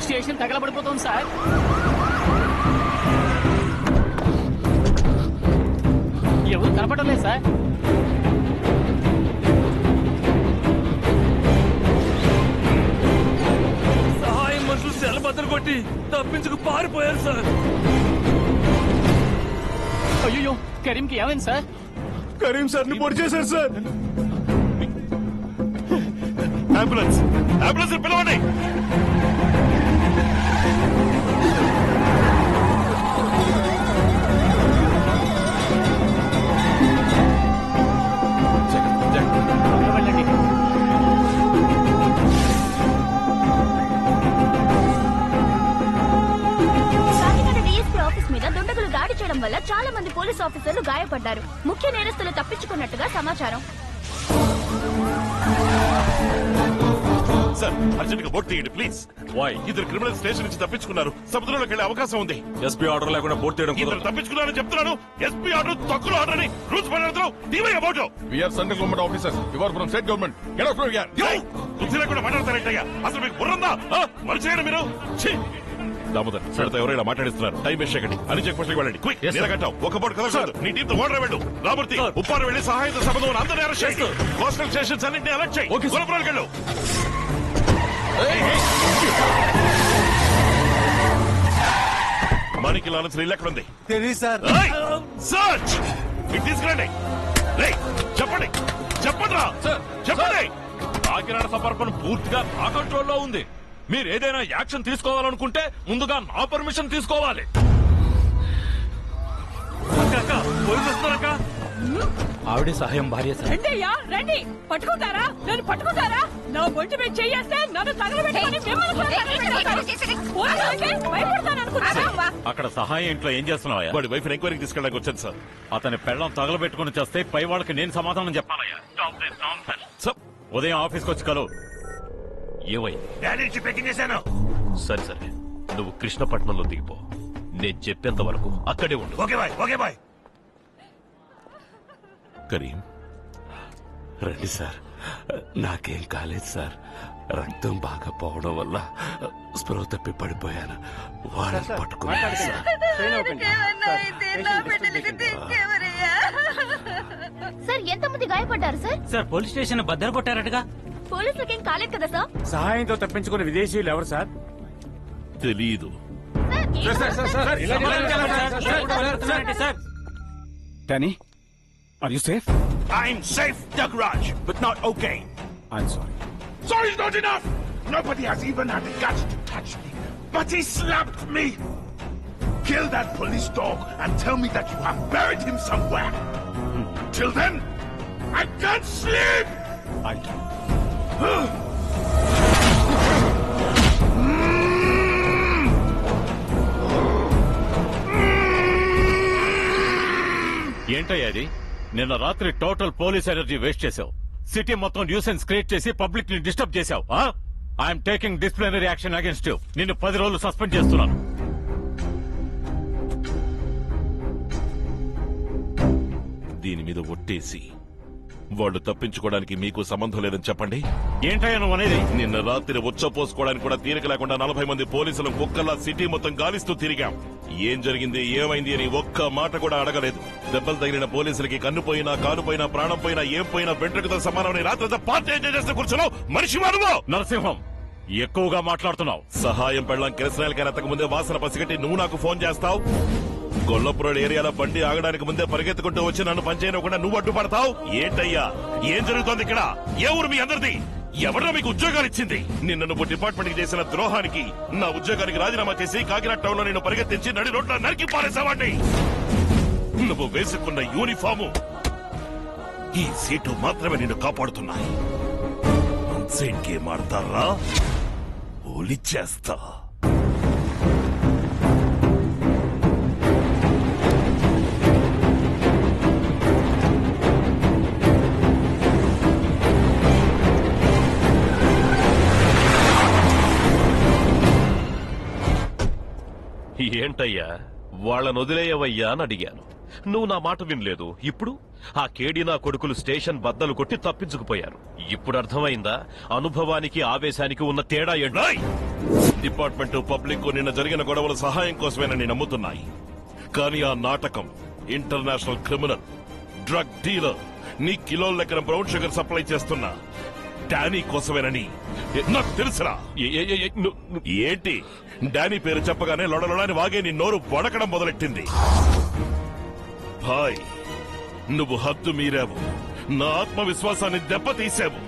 Station తగలబడిపోతుంది sir. ఎవరు కనపడడం లేదు సార్. సహాయం మనుషులు సెల బద్దలు కొట్టి తప్పించుకు పారిపోయారు సార్. అయ్యో, కరీంకి ఏమైంది సార్? కరీం సార్ ని పొడి చేశారు సార్. అంబులెన్స్ అంబులెన్స్ పిలవండి. వెళ్ళండి. ఆఫీస్ మీద దుండగులు దాడి చేయడం వల్ల చాలా మంది పోలీస్ ఆఫీసర్లు గాయపడ్డారు. ముఖ్య నేరస్తులు తప్పించుకున్నట్టుగా సమాచారం. సార్ అర్జెంట్ గా బోట్ తీయండి ప్లీజ్. ఇద్దరు క్రిమినల్ స్టేషన్ నుంచి తప్పించుకున్నారు. సముద్రంలోకి వెళ్లే అవకాశం ఉంది. ఎస్పీ ఆర్డర్ లేకుండా బోట్ తీయడం ఇద్దరు తప్పించుకున్నారని చెప్తున్నాను. ఎస్పీ ఆర్డర్ తక్కువ ఆర్డర్ అని రూల్స్ పడతావు. దీవయ్య boat. We are central government officers. You are from state government. Get out from here. బుద్ధి లేకుండా మాట్లాడతారేంటయ్యా? అసలు మీకు బుర్రందా? మరిచేయండి మీరు. దామోదర్ సార్తో ఎవరైనా మాట్లాడిస్తున్నారు. టైం వేస్ట్ చేయకండి. అని చెక్ పోస్ట్కి వెళ్ళండి. క్విక్ నిలగట్టావు. ఒక బోట్ కదలదు. నీ టీంతో ఓడర్ వెళ్ళు. రామూర్తి ఉప్పారు వెళ్లి సహాయంతో సంబంధం అందరినీ అరెస్ట్ చేస్తూ కోస్టల్ స్టేషన్స్ అన్నింటినీ అలర్ట్ చేయి. గులపురాలకు వెళ్ళు. మనకి లారెన్స్ ఇల్లు ఎక్కడ ఉంది? తెలియదు సార్. సర్చ్ ఇది తీసుకురండి. చెప్పండి చెప్పండి రా చెప్పండి. కాకినాడ సమర్పణ పూర్తిగా నా కంట్రోల్లో ఉంది. మీరు ఏదైనా యాక్షన్ తీసుకోవాలనుకుంటే ముందుగా నా పర్మిషన్ తీసుకోవాలి. ఆవిడే సహాయం భార్య సార్. రండి అయ్యా రండి. పట్టుకుంటారా? నన్ను పట్టుకుంటారా? నా ఒంటి మీద చెయ్యేస్తే నన్ను తగలబెట్టుకొని మిమ్మల్ని కూడా తగలబెడతారు. భయపడతాననుకున్నారా? అక్కడ సహాయం ఇంట్లో ఏం చేస్తున్నావా? వాడి వైఫ్ ఎంక్వైరీకి తీసుకెళ్ళడానికి వచ్చాను సార్. అతని పెళ్ళం తగలబెట్టుకుని చేస్తే పై వాళ్ళకి నేను సమాధానం చెప్పాలయ్యా. ఉదయం ఆఫీస్కి వచ్చి కలు. సరే సరే, నువ్వు కృష్ణపట్నంలో దిగిపో. నేను చెప్పేంత వరకు అక్కడే ఉండు. Okay bye. కరీం రండి సార్. నాకేం కాలేదు సార్. రక్తం బాగా పోవడం వల్ల స్పృహ తప్పి పడిపోయాను. వాళ్ళని పట్టుకున్నాను సార్. సార్ ఎంతమంది గాయపడ్డారు సార్? సార్ పోలీస్ స్టేషన్ బద్దలు కొట్టారటగా. పోలీసులకేం కాలేదు కదా సార్? సహాయంతో తప్పించుకున్న విదేశీయులు ఎవరు సార్? తెలీదు. Danny, are you safe? I'm safe, Dagraj, but not okay. I'm sorry. Sorry is not enough. Nobody has even had the guts to touch me, but he slapped me. Kill that police dog and tell me that you have buried him somewhere. Till then, I can't sleep. I'll do. ఏంటయ్యా అది? నిన్న రాత్రి total police energy waste చేశావు. City మొత్తం nuisance create చేసి public ని disturb చేశావు. I'm taking disciplinary action against you. నిన్ను 10 రోజులు సస్పెండ్ చేస్తున్నాను. దీని మీద ఒట్టేసి వాళ్ళు తప్పించుకోవడానికి మీకు సంబంధం లేదని చెప్పండి. ఏంటయ్యా నువ్వు అనేది? నిన్న రాత్రి ఉచ్చపోసుకోవడానికి కూడా తీరిక లేకుండా 40 మంది పోలీసులు కుక్కల్లా సిటీ మొత్తం గాలిస్తూ తిరిగాం. ఏం జరిగింది ఏమైంది అని ఒక్క మాట కూడా అడగలేదు. దెబ్బలు తగిలిన పోలీసులకి కన్ను పోయినా కాలు పోయినా ప్రాణం పోయినా ఏం పోయినా వెంట్రుకతో సమానమని రాత్రి పార్టీ ఎంజాయ్ చేస్తే కూర్చున్నావు. మనిషి మానవు. నరసింహం ఎక్కువగా మాట్లాడుతున్నావు. సహాయం పెళ్ళం కిరసనాయలకి ఎత్తక ముందే వాసన పసిగట్టి నువ్వు నాకు ఫోన్ చేస్తావు. గొల్లపురం ఏరియాలో బండి ఆగడానికి ముందే పరిగెత్తుకుంటూ వచ్చి నన్ను పనిచేయకుండా నువ్వు అడ్డుపడతావు. ఏంటయ్యా ఏం జరుగుతోంది ఇక్కడ? ఏ ఊరు మీ అందరిది? ఎవరో మీకు ఉద్యోగాలు ఇచ్చింది? నిన్న నువ్వు డిపార్ట్మెంట్ కి చేసిన ద్రోహానికి నా ఉద్యోగానికి రాజీనామా చేసి కాకినాడ టౌన్ లో నేను పరిగెత్తించి నడి రోడ్ల నరికి పారేసావాడిని. నువ్వు వేసుకున్న యూనిఫాము ఈ సీటు మాత్రమే నిన్ను కాపాడుతున్నాయి. అంతసేంకే మాడతారా? ఓలిచ్చేస్తా. ఏంటయ్యా వాళ్ళను వదిలేయవయ్యా అని అడిగాను. నువ్వు నా మాట వినలేదు. ఇప్పుడు ఆ కేడి నా కొడుకులు స్టేషన్ బద్దలు కొట్టి తప్పించుకుపోయారు. ఇప్పుడు అర్థమైందా అనుభవానికి ఆవేశానికి ఉన్న తేడా ఏంటో? డిపార్ట్మెంట్ పబ్లిక్ నిన్న జరిగిన గొడవల సహాయం కోసమేనని నమ్ముతున్నాయి. కానీ ఆ నాటకం ఇంటర్నేషనల్ క్రిమినల్, డ్రగ్ డీలర్, నీ కిలోల లెక్కన బ్రౌన్ షుగర్ సప్లై చేస్తున్నా డానీ కోసమేనని నాకు తెలుసురా. ఏంటి డానీ పేరు చెప్పగానే లొడలొడని వాగే నీ నోరు వడకడం మొదలెట్టింది. భాయ్, నువ్వు హద్దు మీరావు, నా ఆత్మవిశ్వాసాన్ని దెబ్బతీశావు.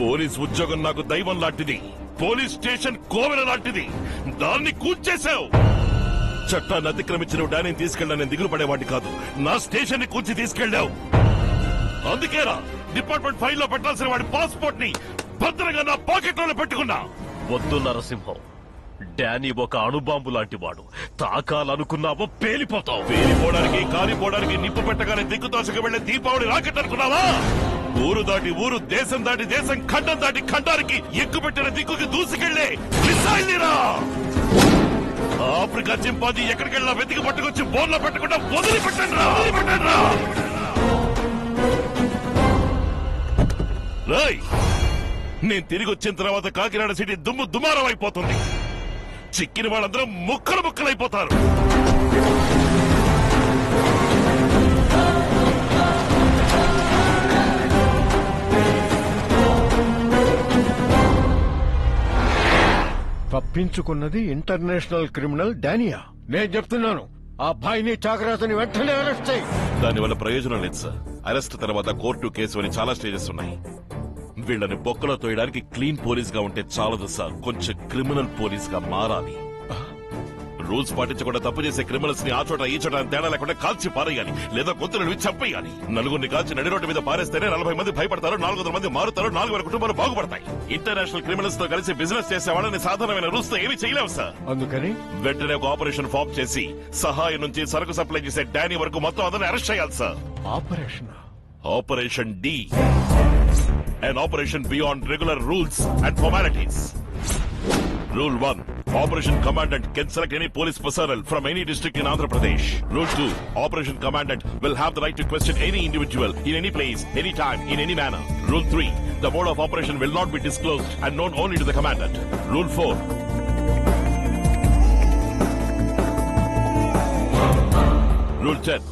పోలీస్ ఉద్యోగం నాకు దైవం లాంటిది, పోలీస్ స్టేషన్ కోవెల లాంటిది, దాన్ని కూల్చేశావు. చట్టాన్ని అతిక్రమించిన డానీని తీసుకెళ్ళాలని దిగులు పడేవాడిని కాదు, నా స్టేషన్ ని కూల్చి తీసుకెళ్లావు. అందుకేరా డిపార్ట్మెంట్ ఫైల్లో పెట్టాల్సిన వాడి పాస్పోర్ట్ ని భద్రంగా నా పాకెట్ లో పెట్టుకున్నా. వద్దు నరసింహం, డానీ ఒక అణుబాంబు లాంటి వాడు. తాకాలనుకున్నావో పేలిపోతావు. పేలిపోవడానికి కాలిపోవడానికి నిప్పు పెట్టగానే దిక్కుతోసకు వెళ్లే దీపావళి రాకెట్ అనుకున్నావా? ఊరు దాటి ఊరు, దేశం దాటి దేశం, ఖండం దాటి ఖండానికి ఎక్కుపెట్టిన దిక్కుకి దూసుకెళ్లే మిసైల్నిరా. ఆఫ్రికా చింపాజీ ఎక్కడికెళ్ళా వెతికి పట్టుకొచ్చి బోన్లో పెట్టకుండా వదిలిపెట్టండి రా. రాయ్, నేను తిరిగి వచ్చిన తర్వాత కాకినాడ సిటీ దుమ్ము దుమారం అయిపోతుంది. చిక్కిన వాళ్ళందరూ ముక్కలు ముక్కలైపోతారు. తప్పించుకున్నది ఇంటర్నేషనల్ క్రిమినల్ డానియా. నేను చెప్తున్నాను, ఆ అబ్బాయిని చాకరాతని వెంటనే అరెస్ట్ చేయి. దానివల్ల ప్రయోజనం లేదు సార్. అరెస్ట్ తర్వాత కోర్టు, కేసు అని చాలా స్టేజెస్ ఉన్నాయి. వీళ్ళని బొక్కలో తోయడానికి క్లీన్ పోలీస్ గా ఉంటే చాలదు సార్, కొంచెం క్రిమినల్ పోలీస్ గా మారాలి. రూల్స్ పాటించకుండా తప్పు చేసే క్రిమినల్స్ ని ఆ చోట ఈ చోట తేడా లేకుండా కాల్చి పారేయాలి, లేదా గొంతులను చంపేయాలి. నలుగురిని కాల్చి నడి రోడ్డు మీద పారేస్తేనే 40 మంది భయపడతారు, 400 మంది మారుతారు, 4,000 కుటుంబాలు బాగుపడతాయి. ఇంటర్నేషనల్ క్రిమినల్స్ తో కలిసి బిజినెస్ చేసే వాళ్ళని సాధారణమైన రూల్స్ తో ఏమీ చేయలేవు సార్. అందుకని వెంటనే ఒక ఆపరేషన్ ఫామ్ చేసి సహాయం నుంచి సరుకు సప్లై చేసే డానీ వరకు మొత్తం అందరిని అరెస్ట్ చేయాలి sir. Operation D, an operation beyond regular rules and formalities. Rule 1. Operation Commandant can select any police personnel from any district in Andhra Pradesh. Rule 2. Operation Commandant will have the right to question any individual in any place, any time, in any manner. Rule 3. The mode of operation will not be disclosed and known only to the Commandant. Rule 4. Rule 10.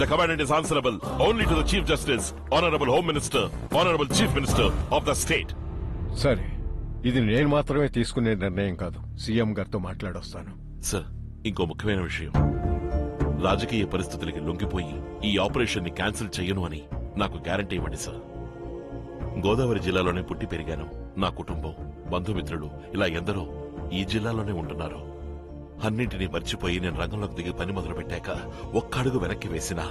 The Commandant is answerable only to the Chief Justice, Honorable Home Minister, Honorable Chief Minister of the state. సరే, ఇది నేను మాత్రమే తీసుకునే నిర్ణయం కాదు, CM గారితో మాట్లాడొస్తాను. Sir, ఇంకో ముఖ్యమైన విషయం. రాజకీయ పరిస్థితులకి లొంగిపోయి ఈ ఆపరేషన్ ని క్యాన్సిల్ చేయను అని నాకు గ్యారంటీ ఇవ్వండి సార్. గోదావరి జిల్లాలోనే పుట్టి పెరిగాను. నా కుటుంబం, బంధుమిత్రులు ఇలా ఎందరో ఈ జిల్లాలోనే ఉంటున్నారు. అన్నింటినీ మర్చిపోయి నేను రంగంలోకి దిగి పని మొదలు పెట్టాక ఒక్క అడుగు వెనక్కి వేసినా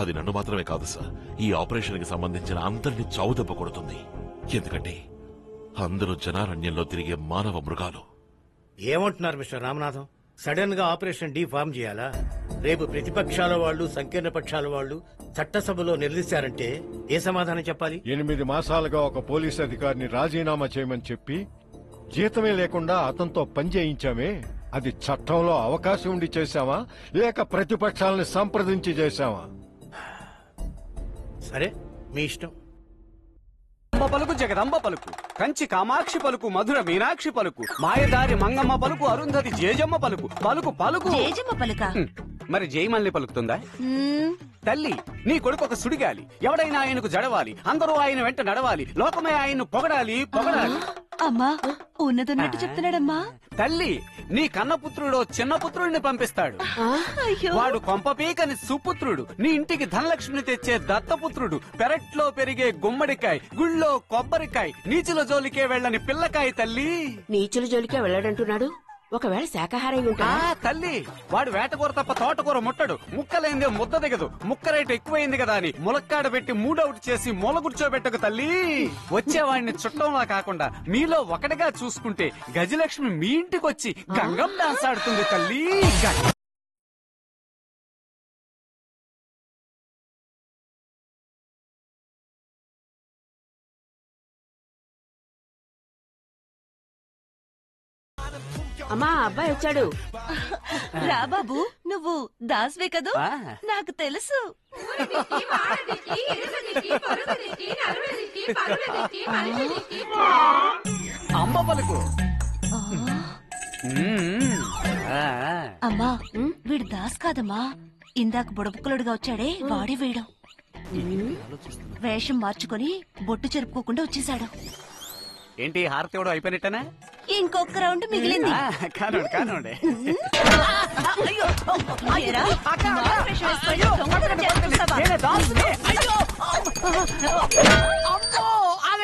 అది నన్ను మాత్రమే కాదు సార్, ఈ ఆపరేషన్ కి సంబంధించిన అందరినీ చావుదెబ్బ కొడుతుంది. ఎందుకంటే అందరూ జనారణ్యంలో తిరిగే మానవ మృగాలు. ఏమంటున్నారు మిస్టర్ రామనాథం? సడన్ గా ఆపరేషన్ డి ఫామ్ చేయాలా? రేపు ప్రతిపక్షాల వాళ్ళు, సంకీర్ణ పక్షాల వాళ్ళు చట్టసభలో నిలదీశారంటే ఏ సమాధానం చెప్పాలి? 8 మాసాలుగా ఒక పోలీస్ అధికారిని రాజీనామా చేయమని చెప్పి జీతమే లేకుండా అతనితో పని చేయించామే, అది చట్టంలో అవకాశం ఉండి చేశామా లేక ప్రతిపక్షాలను సంప్రదించి చేశామా? సరే, మీ ఇష్టం. పలుకు జగదంబ పలుకు, కంచి కామాక్షి పలుకు, మధుర మీనాక్షి పలుకు, మాయదారి మంగమ్మ పలుకు, అరుంధతి జేజమ్మ పలుకు, పలుకు పలుకు. జేజమ్మ పలుక మరి జయమల్ని పలుకుతుందా? తల్లి, నీ కొడుకు ఒక సుడిగాలి, ఎవడైనా ఆయనకు జడవాలి, అందరూ ఆయన వెంట నడవాలి, లోకమే ఆయన్ను పొగడాలి పొగడాలి. అమ్మా, ఉన్నదన్నట్టు చెప్తున్నాడమ్మా. తల్లి, నీ కన్నపుత్రుడు చిన్న పుత్రుడిని పంపిస్తాడు. వాడు కొంపపీకని సుపుత్రుడు, నీ ఇంటికి ధనలక్ష్మిని తెచ్చే దత్తపుత్రుడు, పెరట్లో పెరిగే గుమ్మడికాయ, గుళ్ళో కొబ్బరికాయ, నీచుల జోలికే వెళ్ళని పిల్లకాయ. తల్లి, నీచుల జోలికే వెళ్ళడంటున్నాడు. ఒకవేళ శాకాహారం ఉంటాడా? తల్లి, వాడు వేటకూర తప్ప తోటకూర ముట్టడు, ముక్కలేందే ముద్ద దిగదు, ముక్క రేటు ఎక్కువైంది కదా అని ములక్కాడ పెట్టి మూడౌట్ చేసి మూల కూర్చోబెట్టకు తల్లి. వచ్చేవాడిని చుట్టంలా కాకుండా మీలో ఒకటిగా చూసుకుంటే గజలక్ష్మి మీ ఇంటికొచ్చి గంగం డాన్స్ ఆడుతుంది తల్లి. అమ్మా, అబ్బాయి వచ్చాడు. రా బాబు, నువ్వు దాస్వే కదూ? నాకు తెలుసు. అమ్మ పలుకు. అమ్మా వీడు దాస్ కాదమ్మా, ఇందాక బుడబుక్కలుడుగా వచ్చాడే వాడే వీడు. వేషం మార్చుకొని బొట్టు చెరుపుకోకుండా వచ్చేసాడు. ఏంటి హారతి ఇవ్వడం అయిపోయినట్టేనా? ఇంకొక రౌండ్ మిగిలింది. కానండి కానండి.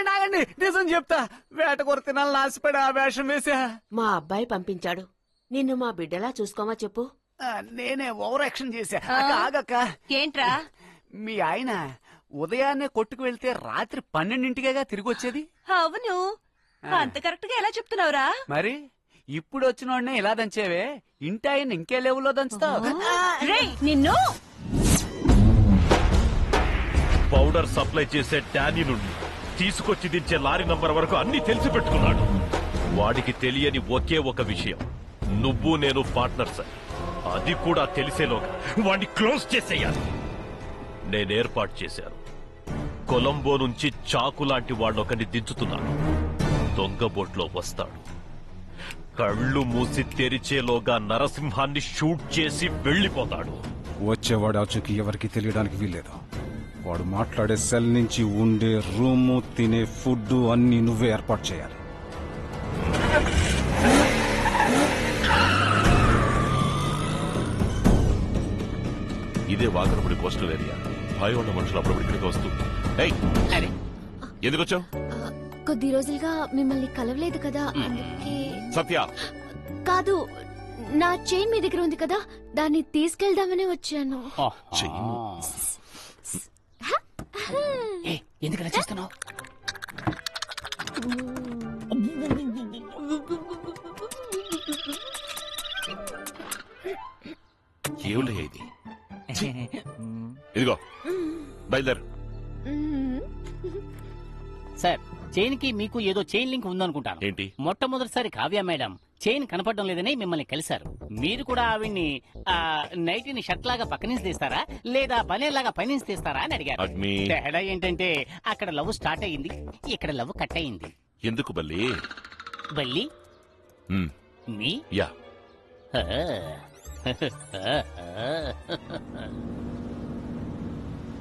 ఆగండి నిజం చెప్తా, వేటకూర తినాలని ఆశపడి ఆ వేషం వేసా. మా అబ్బాయి పంపించాడు. నిన్ను మా బిడ్డలా చూసుకోమా చెప్పు. నేనే ఓవర్ యాక్షన్ చేశా. ఆగక్క. ఏంట్రా? మీ ఆయన ఉదయాన్నే కొట్టుకు వెళ్తే రాత్రి 12ంటికేగా తిరిగి వచ్చేది. అవును, అంత కరెక్ట్ గా ఎలా చెప్తున్నావురా? మరి ఇప్పుడు వచ్చినోడ్నే ఇలా దంచేవే, ఇంటి ఆయన ఇంకే లెవెల్లో దంచుతావు. నిన్ను పౌడర్ సప్లై చేసే డానీ నుండి తీసుకొచ్చి దించే లారీ నంబర్ వరకు అన్ని తెలిసి పెట్టుకున్నాడు. వాడికి తెలియని ఒకే ఒక విషయం, నువ్వు నేను పార్ట్నర్స్ అని. అది కూడా తెలిసేలోగా వాడిని క్లోజ్ చేసేయాలి. నేను ఏర్పాటు చేశాను. కొలంబో నుంచి చాకు లాంటి వాడినొకరిని దించుతున్నాను. దొంగ బోట్లో వస్తాడు. కళ్ళు మూసి తెరిచేలోగా నరసింహాన్ని షూట్ చేసి వెళ్లిపోతాడు. వచ్చేవాడు ఆచూకీ ఎవరికి తెలియడానికి వీల్లేదు. వాడు మాట్లాడే సెల్ నుంచి ఉండే రూము, తినే ఫుడ్ అన్ని నువ్వే ఏర్పాటు చేయాలి. ఇదే వాకరపుడి కోస్టల్ ఏరియా. భయం ఉన్న మనుషులు అప్పుడప్పుడు ఇక్కడికి వస్తూ ఎందుకు వచ్చావు? కొద్ది రోజులుగా మిమ్మల్ని కలవలేదు కదా, అందుకే. సత్య కాదు, నా చైన్ మీ దగ్గర ఉంది కదా, దాన్ని తీసుకెళ్దామని వచ్చాను. ఎందుకలా చేస్తున్నావు? ఏమిటయ్యా ఇది? ఇదిగో బయలుదేరు. సార్, చైన్ కి మీకు ఏదో చైన్ లింక్ ఉందనుకుంటాను. ఏంటి? మొట్టమొదటిసారి కావ్య మేడం చైన్ కనపడడం లేదని మిమ్మల్ని కలిశారు. మీరు కూడా ఆవిడ్ని నైటీని షర్ట్ లాగా పక్క నుంచి తీస్తారా లేదా బనేలాగా పైనుంచి తీస్తారా అని అడిగారు. తేడా ఏంటంటే అక్కడ లవ్ స్టార్ట్ అయ్యింది, ఇక్కడ లవ్ కట్ అయ్యింది. ఎందుకు బల్లి? బల్లి మీ యా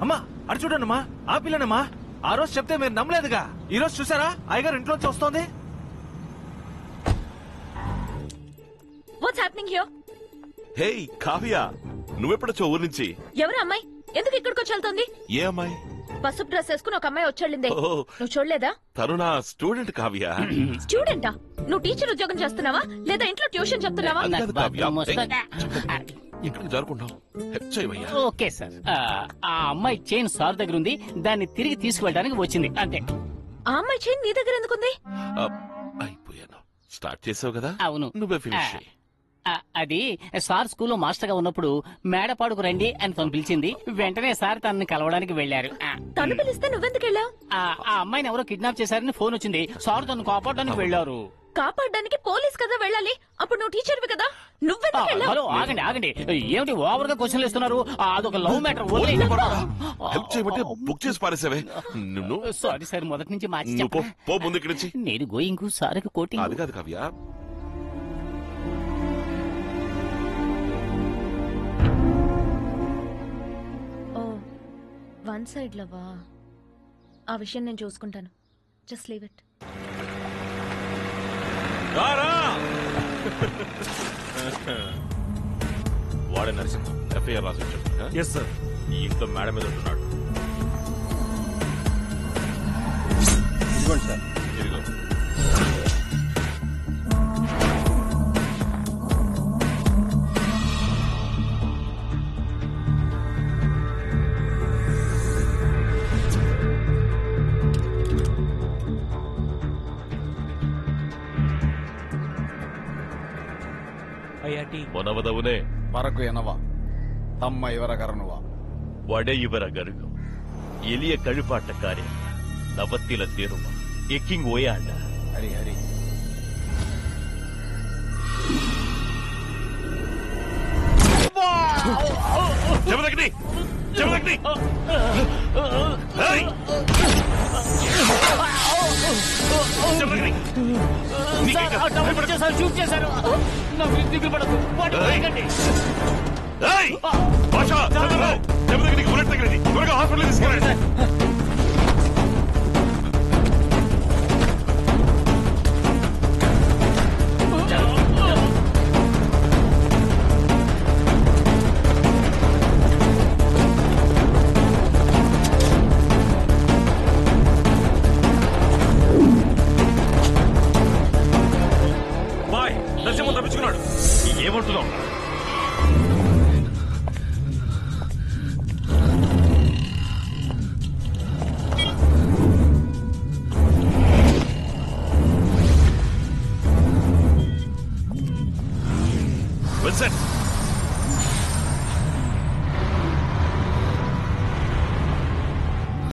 అమ్మా అటు చూడండి, ఆ పిల్లనమ్మా. ఆ రోజు చెప్తే మీరు నమ్మలేదుగా, ఈ రోజు చూసారా అయ్యగారు ఇంట్లోంచి వస్తోంది. What's happening here? Hey Kavya, నువ్వెప్పుడొచ్చావు ఊరు నుంచి? ఎవరు అమ్మాయి? ఎందుకు ఇక్కడికి వచ్చి వెళ్తోంది? ఏ అమ్మాయి? పసుపు డ్రెస్ వేసుకుని ఒక అమ్మాయి వచ్చేళ్ళిందే, నువ్వు చూడలేదా? తను నా స్టూడెంట్ కావ్య. స్టూడెంటా? నువ్వు టీచర్ ఉద్యోగం చేస్తున్నావా లేదా ఇంట్లో ట్యూషన్ చెప్తున్నావా? ఇక్కడికి జరుపుకుంటావు. ఓకే సార్, ఆ అమ్మాయి చైన్ సార్ దగ్గర ఉంది, దాన్ని తిరిగి తీసుకువెళ్ళడానికి వచ్చింది అంతే. ఆ అమ్మాయి చైన్ నీ దగ్గర ఎందుకుంది? అయిపోయాను. స్టార్ట్ చేసావు కదా. అవును, నువ్వే ఫినిష్. అది సార్ స్కూల్లో మాస్టర్ గా ఉన్నప్పుడు మేడపాడుకు రండి అని తను పిలిచింది. వెంటనే సార్ తనని కలవడానికి వెళ్లారు. తను పిలిస్తే నువ్వెందుకు వెళ్ళావు? ఆ అమ్మాయిని ఎవరో కిడ్నాప్ చేశారని ఫోన్ వచ్చింది. సార్ తను కాపాడడానికి వెళ్లారు. కాపాడడానికి పోలీస్ కదా వెళ్ళాలి, అప్పుడు నువ్వు టీచర్వి కదా, నువ్వెందుకు వెళ్ళావు? హలో ఆగండి ఆగండి, ఏమిటి ఓవర్ గా క్వశ్చన్లు ఇస్తున్నారు? అదొక లవ్ మ్యాటర్. హెల్ప్ చేయమంటే బుక్ చేసి పారేసావే. సారీ సార్, మొదటి నుంచి మార్చి పో ముందు ఇక్కడి నుంచి. నేను గోయింగ్, సార్కి కోటింగ్. అది కాదు కావ్య, వన్ సైడ్ లవా? ఆ విషయం నేను చూసుకుంటాను. Just leave it. వాడే నరసింహ ఎఫ్ఐఆర్ రాసి వచ్చాడు. Yes sir. ఈ ఇంట్లో మేడం మీద ఉంటున్నాడు. ఇదిగోండి సార్. ఇదిగో. ಮೊನವದವನೇ ಮರಕು ಏನವ ತಮ್ಮ ಇವರ ಕರನುವ ವಡೆ ಇವರ ಗರುಗು ಎಲಿಯ ಕಳುಪಾಟ ಕಾರ್ಯ ನವತ್ತಿಲ ತೇರುವ ಎಕ್ಕಿಂಗ್ ಓಯಾಡ ಹರಿ ಹರಿ చెమదగ్ని చెమదగ్ని సార్, ఆ డబ్బులు ఇచ్చేసారు, షూట్ చేశారు. నా మీద దిగులు పడదు. వాడిని వదలకండి. భాష, బుల్లెట్ తగిలింది. త్వరగా హాస్పిటల్ తీసుకెళ్ళండి.